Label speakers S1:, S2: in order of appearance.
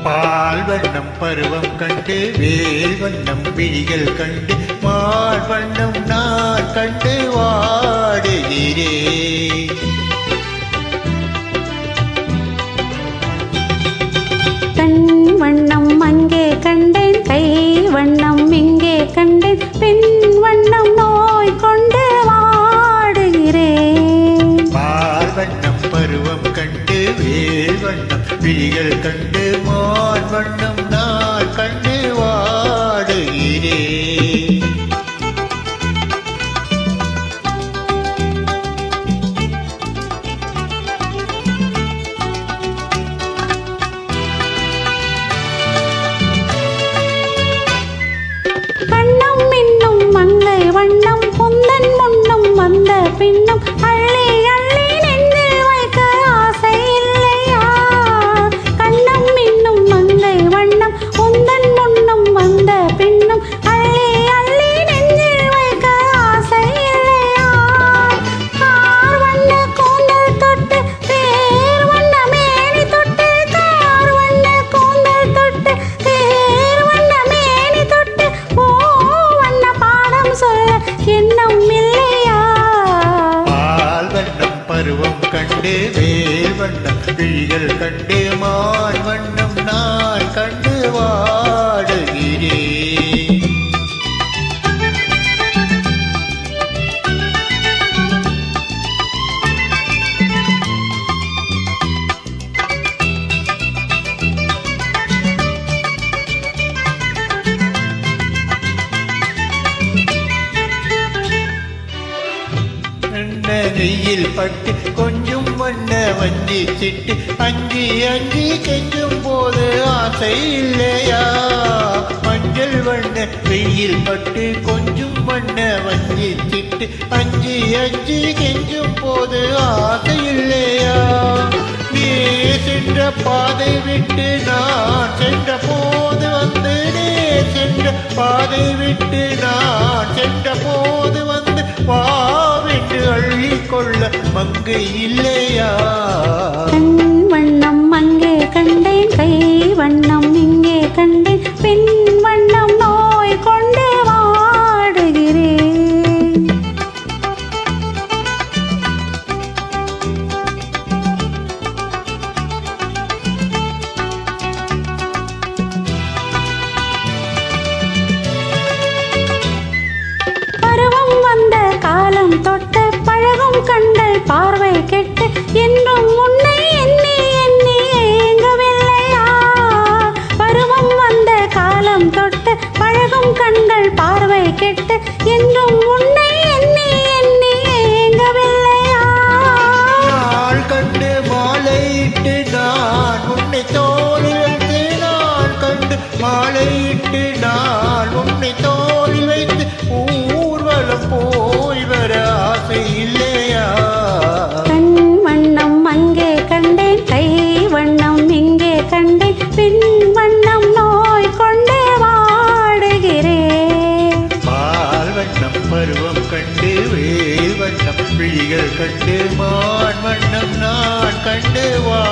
S1: பால் வண்ணம் பருவம் கண்டு வேல் வண்ணம் விழிகள் கண்டு மால் வண்ணம் நான் கண்டு வாடுகிறேன்.
S2: கண் வண்ணம் அங்கே கண்டேன், கை வண்ணம் இங்கே கண்டேன், பெண் வண்ணம் நோய் கொண்டு வாடுகிறேன்.
S1: பால் வண்ணம் பருவம் கண்டு வேல் வண்ணம் விழிகள் கண்டு மால் வண்ணம் நான் கண்டு வாடுகிறேன்.
S2: கண்ணம் இன்னும் மங்கை வண்ணம் குந்தன் முன்னும் வந்த பின்னும் அள்ளி அள்ளி நெஞ்சில் வைக்க ஆசை இல்லையா? கண்ணம் இன்னும் மங்கை வண்ணம் குந்தன் முன்னும் வந்த பின்னும் அள்ளி அள்ளி நெஞ்சில் வைக்க ஆசை இல்லையா? கார் வண்ண கூந்தல் தொட்டு தேர் வண்ண மேனி தொட்டு, கார் வண்ண கூந்தல் தொட்டு தேர் வண்ண மேனி தொட்டு ஓ வண்ண பாடம் சொல்ல எண்ணம் இல்லையா?
S1: பால் வண்ணம் பருவம் கண்டு வேல் வண்ணம் விழிகள் கண்டு மால் வண்ணம் நான் கண்டு வாடுகிறேன். நெய்யில் பட்டு கொஞ்சம் வண்ண வஞ்சி சிட்டு அஞ்சி அஞ்சி கெஞ்சும் போது ஆசை இல்லையா? மஞ்சள் வண்ண வெயில் பட்டு கொஞ்சம் வண்ண வஞ்சி சிட்டு அஞ்சி அஞ்சி கெஞ்சும் போது ஆசை இல்லையா? நீ சென்ற பாதை விட்டு நான் சென்ற போது வந்து, நீ சென்ற பாதை விட்டு நான் சென்ற போது வந்து வாவென்று அள்ளிக்கொள்ள மங்கை இல்லையா?
S2: கண் வண்ணம் அங்கே கண்டேன், கை வண்ணம் இங்கே கண்டேன், பெண் வண்ணம் நோய் கொண்டு வாடுகிறேன். பருவம் வந்த காலம் தொட்ட பழகும் கண்கள் பார்வை கெட்டு என்றும் உன்னை எண்ணி எண்ணி ஏங்கவில்லையா? பருவம் வந்த காலம் தொட்ட பழகும் கண்கள் பார்வை கெட்டு என்றும் உன்னை எண்ணி எண்ணி ஏங்கவில்லையா?
S1: நாள் கண்டு மாலையிட்டு நான் உன்னை தோளில் வைத்து, நாள் கண்டு மாலையிட்டு நான் உன்னை தோளில் வைத்து ஊர்வலம் போய் வர ஆசை இல்லையா?
S2: கண் வண்ணம் அங்கே கண்டேன், கை வண்ணம் இங்கே கண்டேன், பெண் வண்ணம் நோய் கொண்டு வாடுகிறேன்.
S1: பால் வண்ணம் பருவம் கண்டு வேல் வண்ணம் விழிகள் கண்டு மான் வண்ணம் நான் கண்டு வா